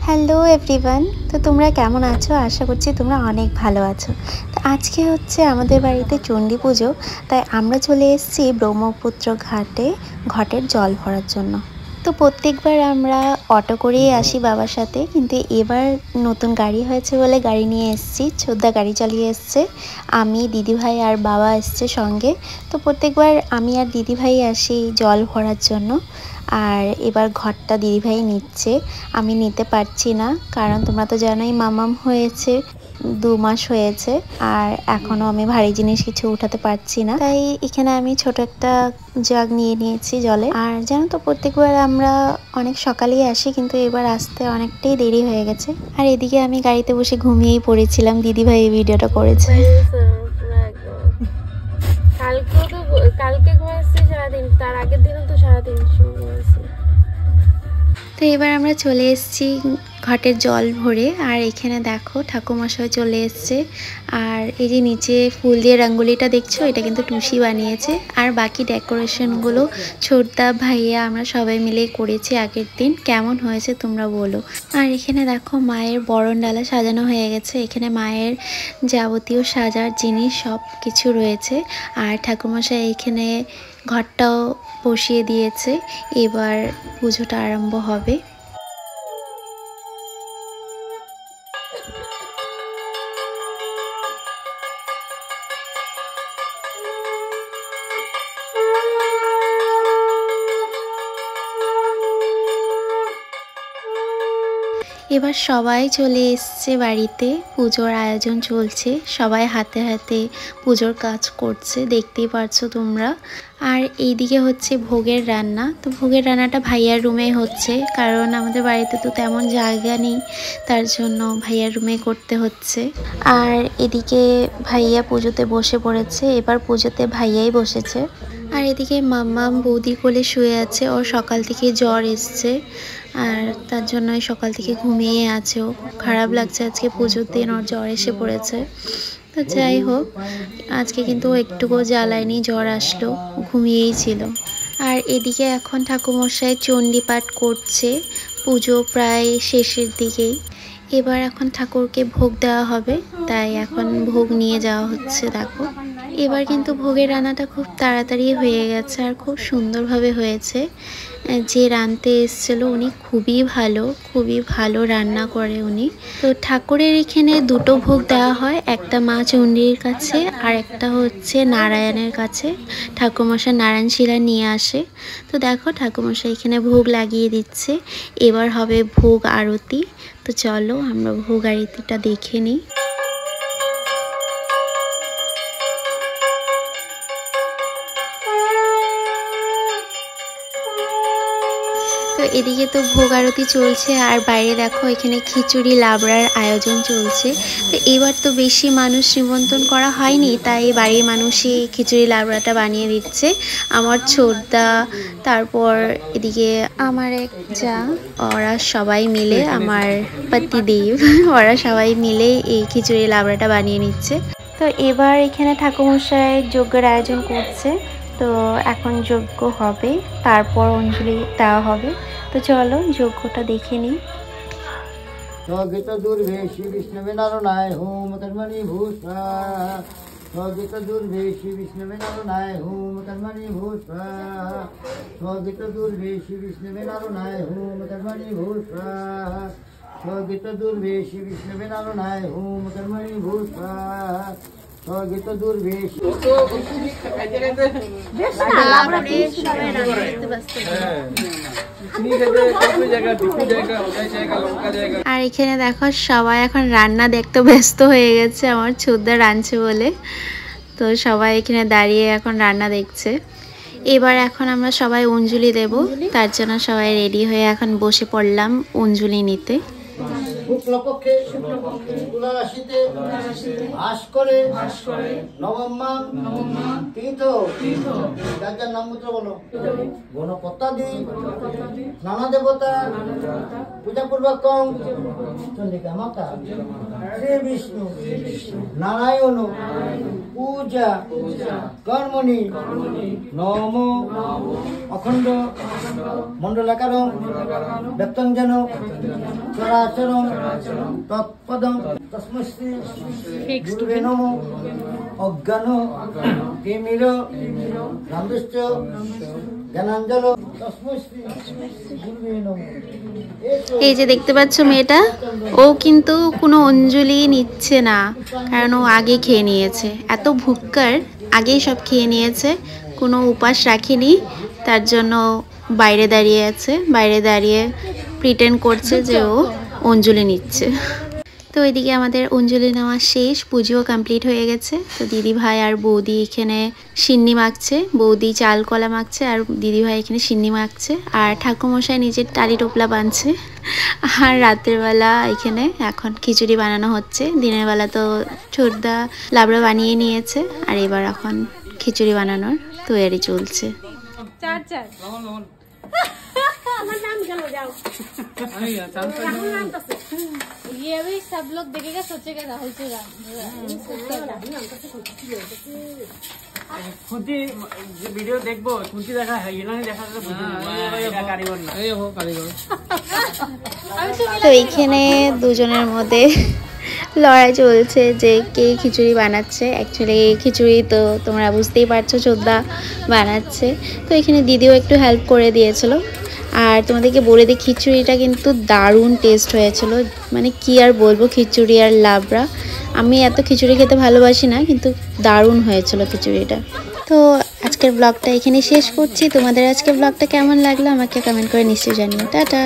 Hello everyone. তো তোমরা কেমন আছো? আশা করছি তোমরা অনেক ভালো আছো। তো আজকে হচ্ছে আমাদের বাড়িতে চণ্ডী পুজো, তাই আমরা চলে এসেছি ব্রহ্মপুত্র ঘাটের জল ভরার জন্য। তো প্রত্যেকবার আমরা অটো করেই আসি বাবার সাথে, কিন্তু এবার নতুন গাড়ি হয়েছে বলে গাড়ি নিয়ে এসেছি। ছোদ্দা গাড়ি চালিয়ে এসছে, আমি দিদিভাই আর বাবা এসছে সঙ্গে। তো প্রত্যেকবার আমি আর দিদিভাই আসি জল ভরার জন্য। আর এবার ঘরটা দিদিভাই নিচ্ছে, আমি নিতে পারছি না, কারণ তোমরা তো জানোই মামাম হয়েছে, 2 মাস হয়েছে, আর এখনও আমি ভারী জিনিস কিছু উঠাতে পারছি না। তাই এখানে আমি ছোট একটা জাগ নিয়ে নিয়েছি জলে। আর জানো তো প্রত্যেকবার আমরা অনেক সকালেই আসি, কিন্তু এবার আসতে অনেকটাই দেরি হয়ে গেছে। আর এদিকে আমি গাড়িতে বসে ঘুমিয়েই পড়েছিলাম, দিদিভাই এই ভিডিওটা করেছে। কালকে ঘুমাচ্ছি সারাদিন, তার আগের দিনও তো সারাদিন ঘুমাচ্ছি। তো এবার আমরা চলে এসেছি ঘাটের জল ভরে। আর এখানে দেখো ঠাকুরমশাই চলে এসছে। আর এই যে নিচে ফুল দিয়ে রঙ্গোলিটা দেখছো, এটা কিন্তু টুসি বানিয়েছে। আর বাকি ডেকোরেশনগুলো ছোটদা ভাইয়া আমরা সবাই মিলে করেছি আগের দিন। কেমন হয়েছে তোমরা বলো। আর এখানে দেখো মায়ের বরণডালা সাজানো হয়ে গেছে। এখানে মায়ের যাবতীয় সাজার জিনিস সব কিছু রয়েছে। আর ঠাকুরমশাই এখানে ঘরটাও বসিয়ে দিয়েছে। এবার পুজোটা আরম্ভ হবে। এবার সবাই চলে এসছে বাড়িতে, পুজোর আয়োজন চলছে, সবাই হাতে হাতে পুজোর কাজ করছে, দেখতেই পারছো তোমরা। আর এইদিকে হচ্ছে ভোগের রান্না। তো ভোগের রান্নাটা ভাইয়ার রুমে হচ্ছে, কারণ আমাদের বাড়িতে তো তেমন জায়গা নেই, তার জন্য ভাইয়ার রুমে করতে হচ্ছে। আর এদিকে ভাইয়া পুজোতে বসে পড়েছে, এবার পুজোতে ভাইয়াই বসেছে। আর এদিকে মাম্মাম বৌদি কোলে শুয়ে আছে, ওর সকাল থেকে জ্বর এসছে, আর তার জন্য সকাল থেকে ঘুমিয়ে আছে। ও খারাপ লাগছে, আজকে পুজোর দিন ওর জ্বর এসে পড়েছে। তো যাই হোক, আজকে কিন্তু একটুকুও জ্বালায়নি, জ্বর আসলো, ঘুমিয়েই ছিল। আর এদিকে এখন ঠাকুরমশাই চণ্ডী পাঠ করছে, পুজো প্রায় শেষের দিকেই। এবার এখন ঠাকুরকে ভোগ দেওয়া হবে, তাই এখন ভোগ নিয়ে যাওয়া হচ্ছে। দেখো এবার কিন্তু ভোগের রান্নাটা খুব তাড়াতাড়ি হয়ে গেছে, আর খুব সুন্দরভাবে হয়েছে। যে রাঁধতে এসেছিল উনি খুবই ভালো রান্না করে উনি। তো ঠাকুরের এখানে 2টো ভোগ দেওয়া হয়, একটা মা চণ্ডীর কাছে আর একটা হচ্ছে নারায়ণের কাছে। ঠাকুরমশাই নারায়ণ শিলা নিয়ে আসে। তো দেখো ঠাকুরমশাই এখানে ভোগ লাগিয়ে দিচ্ছে। এবার হবে ভোগ আরতি। তো চলো আমরা ভোগ আরতিটা দেখে নিই। তো এদিকে তো ভোগ আরতি চলছে, আর বাইরে দেখো এখানে খিচুড়ি লাবড়ার আয়োজন চলছে। তো এবার তো বেশি মানুষ নিমন্ত্রণ করা হয়নি, তাই বাড়ির মানুষই খিচুড়ি লাবড়াটা বানিয়ে দিচ্ছে। আমার ছোটদা, তারপর এদিকে আমার এক যা, ওরা সবাই মিলে, আমার পতিদেব, ওরা সবাই মিলে এই খিচুড়ি লাবড়াটা বানিয়ে নিচ্ছে। তো এবার এখানে ঠাকুরমশাই যজ্ঞের আয়োজন করছে। তো এখন যজ্ঞ হবে, তারপর অঞ্জলি দেওয়া হবে। তো চলো যজ্ঞটা দেখে নিই। স্বগীত দুর্ভেশী বিষ্ণবে নারনায় হোম কর্মণি ভূষা। স্বগীত দুর্ভেশী বিষ্ণবে নারনায় হোম কর্মণি ভূষা। স্বগীত দুর্ভেশী বিষ্ণবে নারনায় হোম কর্মণি ভূষা। স্বগীত দুর্ভেশী বিষ্ণবে নারনায় হোম কর্মণি ভূষা। স্বগীত দুর্ভেশী। আর এখানে দেখো সবাই এখন রান্না দেখতে ব্যস্ত হয়ে গেছে, আমার ছোটদা রাঁধছে বলে। তো সবাই এখানে দাঁড়িয়ে এখন রান্না দেখছে। এবার এখন আমরা সবাই অঞ্জলি দেব, তার জন্য সবাই রেডি হয়ে এখন বসে পড়লাম অঞ্জলি নিতে। শুক্লপক্ষে তুলা রাশিতে আশ করে নবম মাস তীর্থ যার যার নাম মন্ত্র বলো গণপতাদি নানা দেবতা পূজা পূর্বক চন্ডিকা মাতা শ্রী বিষ্ণু নারায়ণ পূজা কর্মণি নম অখণ্ড মণ্ডলাকারং ব্যক্তঞ্জন চরাচরং তৎপদং তস্मै শ্রী গুরুবে নমঃ অজ্ঞান তিমির রামদৃষ্ট জ্ঞানাঞ্জল তস্मै শ্রী গুরুবে নমঃ। এই যে দেখতে পাচ্ছ মেয়েটা, ও কিন্তু কোনো অঞ্জলি নিচ্ছে না, কারণ ও আগে খেয়ে নিয়েছে। এত ভুক্কার, আগেই সব খেয়ে নিয়েছে, কোনো উপাস রাখিনি, তার জন্য বাইরে দাঁড়িয়ে আছে। বাইরে দাঁড়িয়ে প্রিটেন্ড করছে যে ও অঞ্জলি নিচ্ছে। তো এদিকে আমাদের অঞ্জলি নেওয়া শেষ, পুজোও কমপ্লিট হয়ে গেছে। তো দিদি ভাই আর বৌদি এখানে সিন্নি মাখছে, বৌদি চাল কলা মাখছে আর দিদি ভাই এখানে সিন্নি মাখছে, আর ঠাকুরমশাই নিজের টালি টোপলা বাঁধছে। আর রাতের বেলা এখানে এখন খিচুড়ি বানানো হচ্ছে। দিনের বেলা তো ছোটদা লাবড়া বানিয়ে নিয়েছে, আর এবার এখন খিচুড়ি বানানোর তৈরি চলছে। আমার নাম গেল যাও ये भी सब लोग देखेगा सोचेगा राहुल से खुदी वीडियो देखबो खुदी देखा है ये नहीं देखा तो कारीगर ना এই ও কারিগর। তো এইখানে দুজনের মধ্যে লড়াই চলছে যে কে খিচুড়ি বানাচ্ছে। অ্যাকচুয়ালি খিচুড়ি তো তোমরা বুঝতেই পারছো চোদ্দা বানাচ্ছে, তো এখানে দিদিও একটু হেল্প করে দিয়েছিল। আর তোমাদেরকে বলে দিই, খিচুড়িটা কিন্তু দারুণ টেস্ট হয়েছিল, মানে কি আর বলবো, খিচুড়ি আর লাবড়া। আমি এত খিচুড়ি খেতে ভালোবাসি না, কিন্তু দারুণ হয়েছিল খিচুড়িটা। তো আজকের ব্লগটা এখানে শেষ করছি। তোমাদের আজকের ব্লগটা কেমন লাগলো আমাকে কমেন্ট করে নিশ্চয়ই জানিও। টাটা।